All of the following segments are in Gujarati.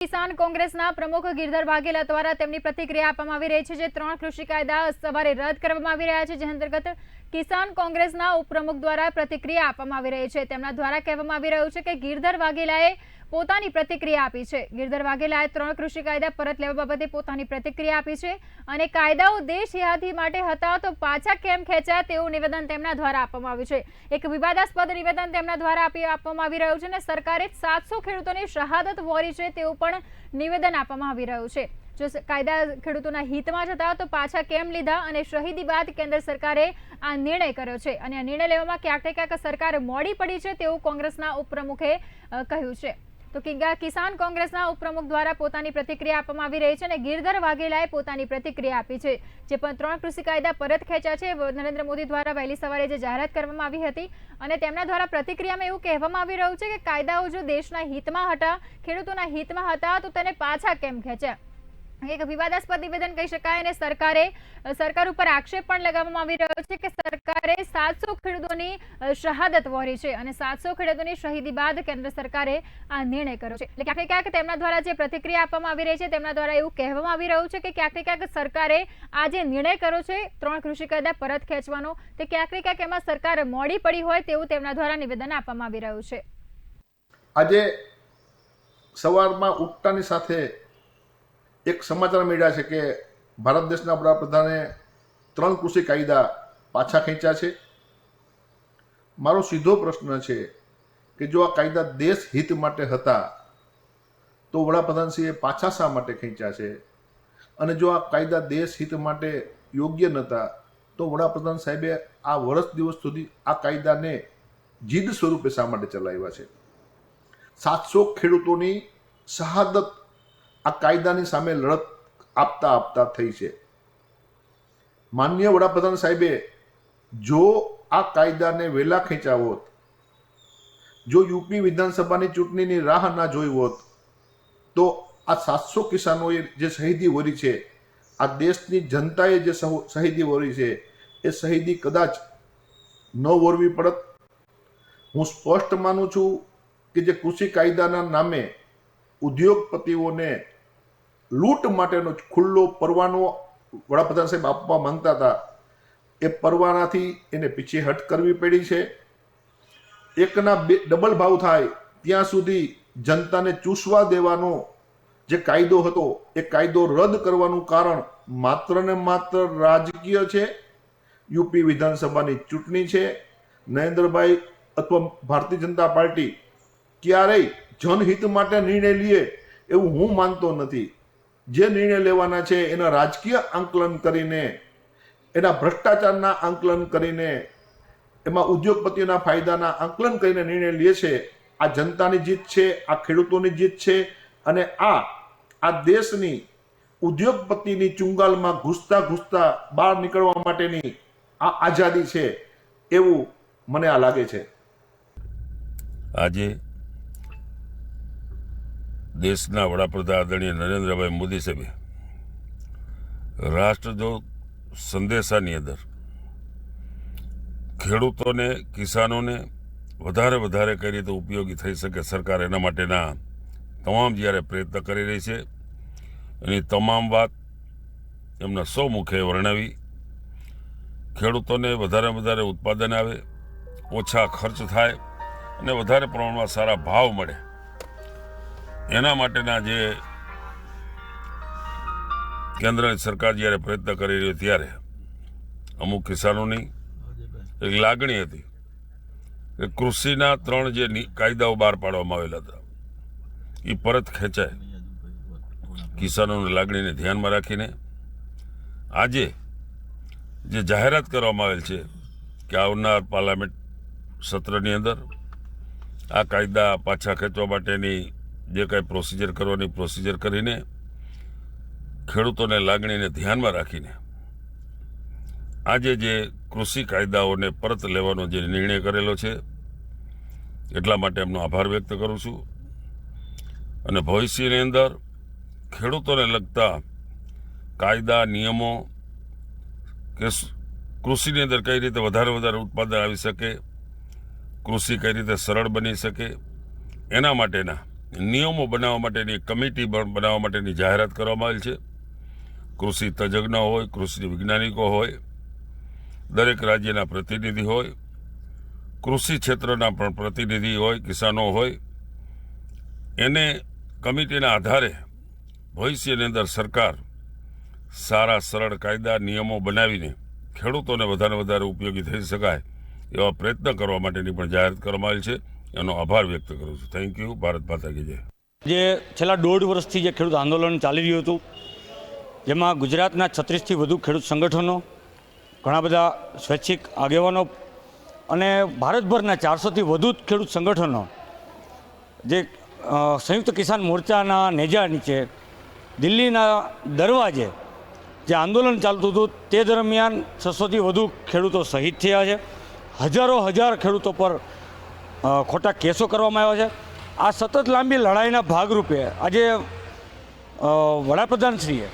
કિસાન કોંગ્રેસના પ્રમુખ ગિરધર વાઘેલા દ્વારા તેમની પ્રતિક્રિયા આપવામાં આવી રહી છે જે 3 કૃષિ કાયદા સવારે રદ કરવામાં આવી રહ્યા છે જે અંતર્ગત કિસાન કોંગ્રેસના ઉપપ્રમુખ દ્વારા પ્રતિક્રિયા આપવામાં આવી રહી છે। તેમના દ્વારા કહેવામાં આવી રહ્યું છે કે ગિરધર વાઘેલાએ પોતાની પ્રતિક્રિયા આપી છે। ગિરધર વાઘેલાએ 3 કૃષિ કાયદા પરત લેવા બાબતે પોતાની પ્રતિક્રિયા આપી છે અને કાયદાઓ દેશ હિતાથી માટે હતા તો પાછા કેમ ખેંચ્યા તેવું નિવેદન તેમના દ્વારા આપવામાં આવ્યું છે। એક વિવાદાસ્પદ નિવેદન તેમના દ્વારા આપવામાં આવી રહ્યું છે અને સરકારે 700 ખેડૂતોની શહાદત વહોરી છે તેવું પણ નિવેદન આપવામાં આવી રહ્યું છે। જો કાયદા ખેડૂતોના હિતમાં જ હતા તો પાછા કેમ લીધા અને શહીદી બાદ કેન્દ્ર સરકારે આ નિર્ણય કર્યો છે અને આ નિર્ણય લેવામાં ક્યાંક ને ક્યાંક સરકાર મોડી પડી છે તેવું કોંગ્રેસના ઉપપ્રમુખે કહ્યું છે। તો કિસાન કોંગ્રેસના ઉપપ્રમુખ દ્વારા પોતાની પ્રતિક્રિયા આપવામાં આવી રહી છે અને ગિરધર વાઘેલાએ પોતાની પ્રતિક્રિયા આપી છે જે પણ 3 કૃષિ કાયદા પરત ખેંચ્યા છે। નરેન્દ્ર મોદી દ્વારા વહેલી સવારે જે જાહેરાત કરવામાં આવી હતી અને તેમના દ્વારા પ્રતિક્રિયામાં એવું કહેવામાં આવી રહ્યું છે કે કાયદાઓ જો દેશના હિતમાં હતા, ખેડૂતોના હિતમાં હતા તો તેને પાછા કેમ ખેંચ્યા। એક વિવાદાસ્પદ નિવેદન કહી શકાય અને સરકાર ઉપર આક્ષેપ પણ લગાવવામાં આવી રહ્યો છે કે સરકારે 700 ખેડૂતોની શહાદત વહોરી છે અને 700 ખેડૂતોની શહીદી બાદ કેન્દ્ર સરકારે આ નિર્ણય કર્યો છે। એટલે ક્યાંક ને ક્યાંક તેમના દ્વારા જે પ્રતિક્રિયા આપવામાં આવી રહી છે તેમના દ્વારા એવું કહેવામાં આવી રહ્યું છે કે ક્યાંક ને ક્યાંક સરકારે આ જે નિર્ણય કર્યો છે 3 કૃષિ કાયદા પરત ખેંચવાનો તે ક્યાંક ને ક્યાંક એમાં સરકાર મોડી પડી હોય તેવું તેમના દ્વારા નિવેદન આપવામાં આવી રહ્યું છે। આજે સવારમાં ઉઠતાની સાથે એક સમાચાર મળ્યા છે કે ભારત દેશના વડાપ્રધાને 3 કૃષિ કાયદા પાછા ખેંચ્યા છે। મારો સીધો પ્રશ્ન છે કે જો આ કાયદા દેશ હિત માટે હતા તો વડાપ્રધાનશ્રીએ પાછા શા માટે ખેંચ્યા છે અને જો આ કાયદા દેશ હિત માટે યોગ્ય નહોતા તો વડાપ્રધાન સાહેબે આ વર્ષ દિવસ સુધી આ કાયદાને જીદ સ્વરૂપે શા માટે ચલાવ્યા છે। 700 ખેડૂતોની શહાદત આ કાયદાની સામે લડત આપતા થઈ છે। માનનીય વડાપ્રધાન સાહેબે જો આ કાયદાને વહેલા ખેંચ્યા હોત, જો યુપી વિધાનસભાની ચૂંટણીની રાહ ના જોઈ હોત તો આ 700 કિસાનોએ જે શહીદી વરી છે, આ દેશની જનતાએ જે શહીદી વરી છે એ શહીદી કદાચ ન વરવી પડત। હું સ્પષ્ટ માનું છું કે જે કૃષિ કાયદાના નામે ઉદ્યોગપતિઓને લૂંટ માટેનો ખુલ્લો પરવાનો વડાપ્રધાન સાહેબ આપવા માંગતા હતા એ પરવાનાથી એને પીછેહટ કરવી પડી છે। એકના ડબલ ભાવ થાય ત્યાં સુધી જનતાને ચૂસવા દેવાનો જે કાયદો હતો એ કાયદો રદ કરવાનું કારણ માત્ર ને માત્ર રાજકીય છે। યુપી વિધાનસભાની ચૂંટણી છે। નરેન્દ્રભાઈ અથવા ભારતીય જનતા પાર્ટી ક્યારેય જનહિત માટે નિર્ણય લે એવું હું માનતો નથી। જે નિર્ણય લેવાના છે એના રાજકીય આંકલન કરીને, એના ભ્રષ્ટાચારના આંકલન કરીને, એમાં ઉદ્યોગપતિઓના ફાયદાના આંકલન કરીને નિર્ણય લે છે। આ જનતાની જીત છે, આ ખેડૂતોની જીત છે અને આ દેશની ઉદ્યોગપતિની ચુંગાલમાં ઘૂસતા બહાર નીકળવા માટેની આ આઝાદી છે એવું મને આ લાગે છે। આજે દેશના વડાપ્રધાન આદરણીય નરેન્દ્રભાઈ મોદી સાહેબે રાષ્ટ્રજોગ સંદેશાની અંદર ખેડૂતોને, કિસાનોને વધારે કઈ રીતે ઉપયોગી થઈ શકે સરકાર એના માટેના તમામ જ્યારે પ્રયત્ન કરી રહી છે એની તમામ વાત એમના સૌ મુખે વર્ણવી। ખેડૂતોને વધારે ઉત્પાદન આવે, ઓછા ખર્ચ થાય અને વધારે પ્રમાણમાં સારા ભાવ મળે એના માટેના જે કેન્દ્ર સરકાર જ્યારે પ્રયત્ન કરી રહી ત્યારે અમુક કિસાનોની એક લાગણી હતી કે કૃષિના 3 જે કાયદાઓ બહાર પાડવામાં આવેલા હતા એ પરત ખેંચાય। કિસાનોની લાગણીને ધ્યાનમાં રાખીને આજે જે જાહેરાત કરવામાં આવેલ છે કે આવનાર પાર્લામેન્ટ સત્રની અંદર આ કાયદા પાછા ખેંચવા માટેની જે કાંઈ પ્રોસિજર કરવાની પ્રોસિજર કરીને ખેડૂતોને લાગણીને ધ્યાનમાં રાખીને આજે જે કૃષિ કાયદાઓને પરત લેવાનો જે નિર્ણય કરેલો છે એટલા માટે એમનો આભાર વ્યક્ત કરું છું અને ભવિષ્યની અંદર ખેડૂતોને લગતા કાયદા, નિયમો કે કૃષિની અંદર કઈ રીતે વધારે ઉત્પાદન આવી શકે, કૃષિ કઈ રીતે સરળ બની શકે એના માટેના નિયમો બનાવવા માટેની એક કમિટી બનાવવા માટેની જાહેરાત કરવામાં આવેલ છે. કૃષિ તજજ્ઞ હોય, કૃષિ વૈજ્ઞાનિકો હોય, દરેક રાજ્યના પ્રતિનિધિ હોય, કૃષિ ક્ષેત્રના પણ પ્રતિનિધિ હોય, કિસાનો હોય, એને કમિટીના આધારે ભવિષ્યની અંદર સરકાર સારા સરળ કાયદા નિયમો બનાવીને ખેડૂતોને વધારે ઉપયોગી થઈ શકાય એવા પ્રયત્ન કરવા માટેની પણ જાહેરાત કરવામાં આવેલ છે. એનો આભાર વ્યક્ત કરું છું. Thank you. ભારત માતા કી જય. જે છેલ્લા 1.5 વર્ષથી જે ખેડૂત આંદોલન ચાલી રહ્યું હતું, જેમાં ગુજરાતના 36થી વધુ ખેડૂત સંગઠનો, ઘણા બધા સ્વૈચ્છિક આગેવાનો અને ભારતભરના 400થી વધુ ખેડૂત સંગઠનો જે સંયુક્ત કિસાન મોરચાના નેજા નીચે દિલ્હીના દરવાજે જે આંદોલન ચાલતું હતું તે દરમિયાન 600થી વધુ ખેડૂતો શહીદ થયા છે. હજાર ખેડૂતો પર ખોટા કેસો કરવામાં આવ્યા છે. આ સતત લાંબી લડાઈના ભાગરૂપે આજે વડાપ્રધાનશ્રીએ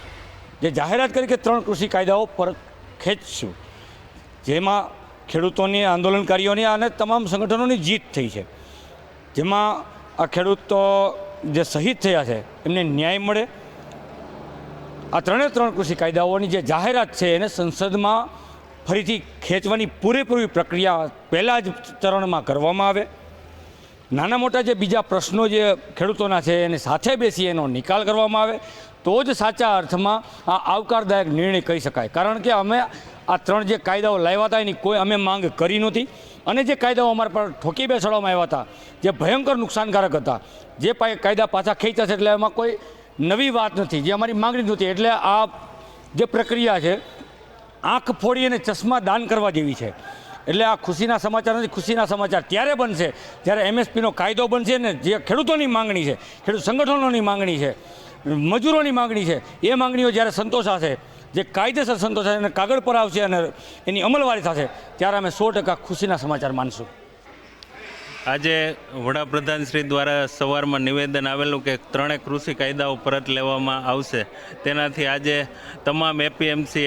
જે જાહેરાત કરી કે 3 કૃષિ કાયદાઓ પરત ખેંચશું, જેમાં ખેડૂતોની, આંદોલનકારીઓની અને તમામ સંગઠનોની જીત થઈ છે. જેમાં આ ખેડૂતો જે શહીદ થયા છે એમને ન્યાય મળે. આ 3 કૃષિ કાયદાઓની જે જાહેરાત છે એને સંસદમાં ફરીથી ખેંચવાની પૂરેપૂરી પ્રક્રિયા પહેલાં જ ચરણમાં કરવામાં આવે. નાના મોટા જે બીજા પ્રશ્નો જે ખેડૂતોના છે એને સાથે બેસી એનો નિકાલ કરવામાં આવે તો જ સાચા અર્થમાં આ આવકારદાયક નિર્ણય કહી શકાય. કારણ કે અમે આ 3 જે કાયદાઓ લાવ્યા હતા એની કોઈ અમે માંગ કરી નહોતી, અને જે કાયદાઓ અમારા પર ઠોકી બેસાડવામાં આવ્યા હતા જે ભયંકર નુકસાનકારક હતા, જે કાયદા પાછા ખેંચ્યા છે એટલે એમાં કોઈ નવી વાત નથી, જે અમારી માંગણી નહોતી. એટલે આ જે પ્રક્રિયા છે આંખ ફોડી અને ચશ્મા દાન કરવા જેવી છે. એટલે આ ખુશીના સમાચાર નથી. ખુશીના સમાચાર ત્યારે બનશે જ્યારે MSPનો કાયદો બનશે ને જે ખેડૂતોની માંગણી છે, ખેડૂત સંગઠનોની માંગણી છે, મજૂરોની માંગણી છે, એ માંગણીઓ જ્યારે સંતોષાશે, જે કાયદેસર સંતોષાશે અને કાગળ પર આવશે અને એની અમલવારી થશે, ત્યારે અમે 100% ખુશીના સમાચાર માનશું. આજે વડાપ્રધાન શ્રી દ્વારા સવારમાં નિવેદન આવેલું કે 3 કૃષિ કાયદાઓ પરત લેવામાં આવશે. તેનાથી આજે તમામ એપીએમસી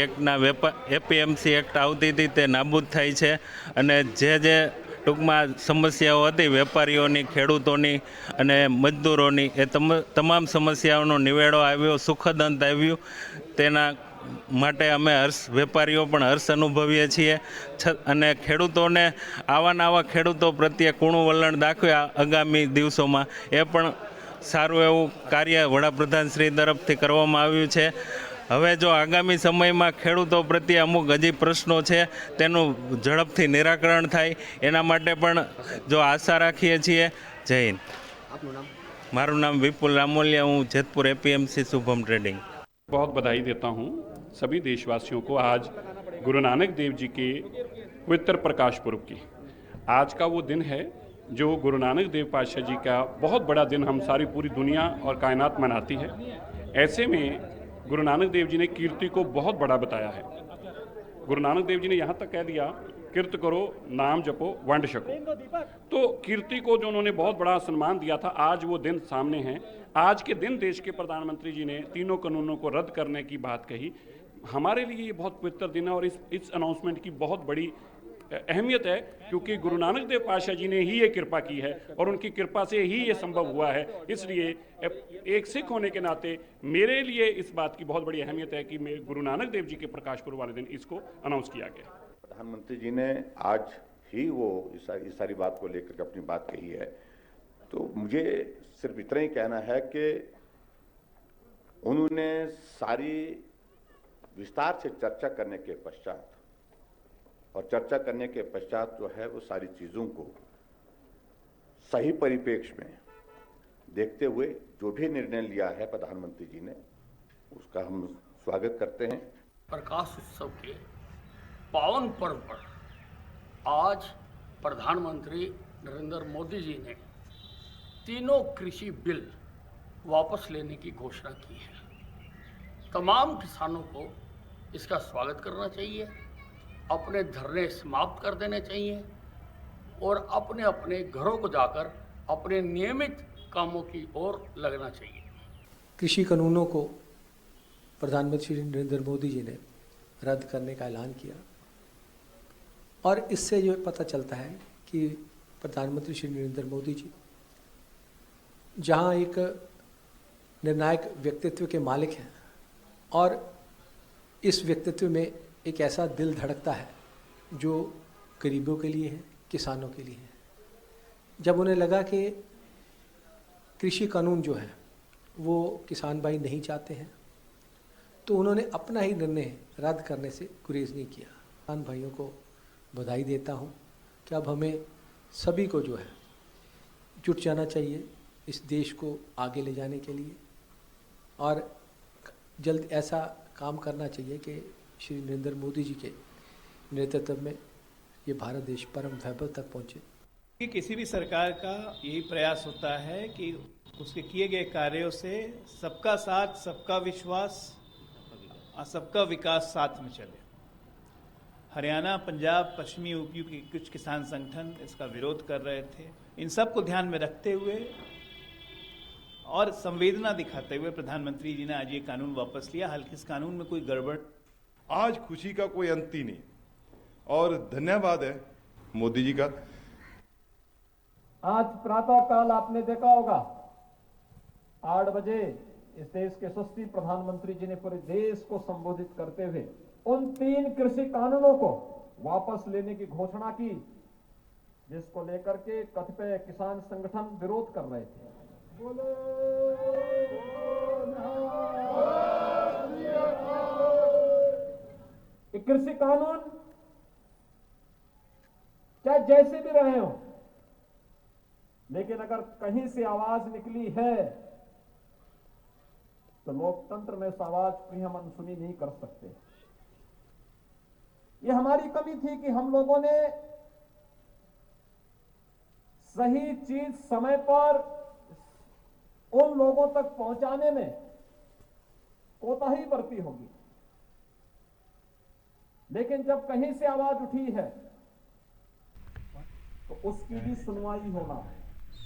એક્ટ આવતી હતી તે નાબૂદ થાય છે, અને જે ટૂંકમાં સમસ્યાઓ હતી વેપારીઓની, ખેડૂતોની અને મજદૂરોની, એ તમામ સમસ્યાઓનો નિવેડો આવ્યો, સુખદ અંત આવ્યું. તેના માટે અમે વેપારીઓ પણ હર્ષ અનુભવીએ છીએ. અને ખેડૂતોને આવા ખેડૂતો પ્રત્યે કૂણું વલણ દાખવ્યા આગામી દિવસોમાં એ પણ સારું એવું કાર્ય વડાપ્રધાન શ્રી તરફથી કરવામાં આવ્યું છે. હવે જો આગામી સમયમાં ખેડૂતો પ્રત્યે અમુક હજી પ્રશ્નો છે તેનું ઝડપથી નિરાકરણ થાય એના માટે પણ જો આશા રાખીએ છીએ. જય હિન્દ. મારું નામ વિપુલ રામોલિયા, હું જેતपुर एपीएमसी शुभम ट्रेडिंग. बहुत बधाई देता हूँ सभी देशवासियों को आज गुरु नानक देव जी के पवित्र प्रकाश पुरब की. आज का वो दिन है जो गुरु नानक देव पातशाह जी का बहुत बड़ा दिन हम सारी पूरी दुनिया और कायनात मनाती है. ऐसे में गुरु नानक देव जी ने कीर्ति को बहुत बड़ा बताया है. गुरु नानक देव जी ने यहाँ तक कह दिया, कीर्त करो, नाम जपो, वंड छको. तो कीर्ति को जो उन्होंने बहुत बड़ा सम्मान दिया था, आज वो दिन सामने है. आज के दिन देश के प्रधानमंत्री जी ने 3 कानूनों को रद्द करने की बात कही. हमारे लिए ये बहुत पवित्र दिन है और इस अनाउंसमेंट की बहुत बड़ी अहमियत है, क्योंकि गुरु नानक देव पातशाह जी ने ही ये कृपा की है और उनकी कृपा से ही ये संभव हुआ है. इसलिए एक सिख होने के नाते मेरे लिए इस बात की बहुत बड़ी अहमियत है कि गुरु नानक देव जी के प्रकाश पुरब वाले दिन इसको अनाउंस किया गया. प्रधानमंत्री जी ने आज ही वो इस सारी बात को लेकर के अपनी बात कही है. तो मुझे सिर्फ इतना ही कहना है कि उन्होंने सारी विस्तार से चर्चा करने के पश्चात जो है वो सारी चीज़ों को सही परिप्रेक्ष्य में देखते हुए जो भी निर्णय लिया है प्रधानमंत्री जी ने, उसका हम स्वागत करते हैं. प्रकाश उत्सव के पावन पर्व पर आज प्रधानमंत्री नरेंद्र मोदी जी ने 3 कृषि बिल वापस लेने की घोषणा की है. तमाम किसानों को इसका स्वागत करना चाहिए, अपने धरने समाप्त कर देने चाहिए और अपने अपने घरों को जाकर अपने नियमित कामों की ओर लगना चाहिए. कृषि कानूनों को प्रधानमंत्री नरेंद्र मोदी जी ने रद्द करने का ऐलान किया और इससे जो पता चलता है कि प्रधानमंत्री श्री नरेंद्र मोदी जी जहां एक निर्णायक व्यक्तित्व के मालिक हैं और इस व्यक्तित्व में एक ऐसा दिल धड़कता है जो गरीबों के लिए है, किसानों के लिए है। जब उन्हें लगा कि कृषि कानून जो है वो किसान भाई नहीं चाहते हैं, तो उन्होंने अपना ही निर्णय रद्द करने से गुरेज नहीं किया। किसान भाइयों को बधाई देता हूं कि अब हमें सभी को जो है जुट जाना चाहिए इस देश को आगे ले जाने के लिए, और जल्द ऐसा काम करना चाहिए कि श्री नरेंद्र मोदी जी के नेतृत्व में ये भारत देश परम वैभव तक पहुँचे। कि किसी भी सरकार का यही प्रयास होता है कि उसके किए गए कार्यों से सबका साथ, सबका विश्वास और सबका विकास साथ में चले। हरियाणा, पंजाब, पश्चिमी यूपी के कुछ किसान संगठन इसका विरोध कर रहे थे। इन सब को ध्यान में रखते हुए और संवेदना दिखाते हुए प्रधानमंत्री जी ने आज ये कानून वापस लिया। हालांकि इस कानून में कोई गड़बड़, आज खुशी का कोई अंत ही नहीं, और धन्यवाद है मोदी जी का। आज प्रातः काल आपने देखा होगा 8 बजे इस देश के यशस्वी प्रधानमंत्री जी ने पूरे देश को संबोधित करते हुए उन 3 कृषि कानूनों को वापस लेने की घोषणा की, जिसको लेकर के कतिपय किसान संगठन विरोध कर रहे थे। ये कृषि कानून चाहे जैसे भी रहे हो, लेकिन अगर कहीं से आवाज निकली है तो लोकतंत्र में इस आवाज की हम अनसुनी नहीं कर सकते। ये हमारी कमी थी कि हम लोगों ने सही चीज समय पर उन लोगों तक पहुंचाने में कोताही बरती होगी, लेकिन जब कहीं से आवाज उठी है तो उसकी भी सुनवाई होना है।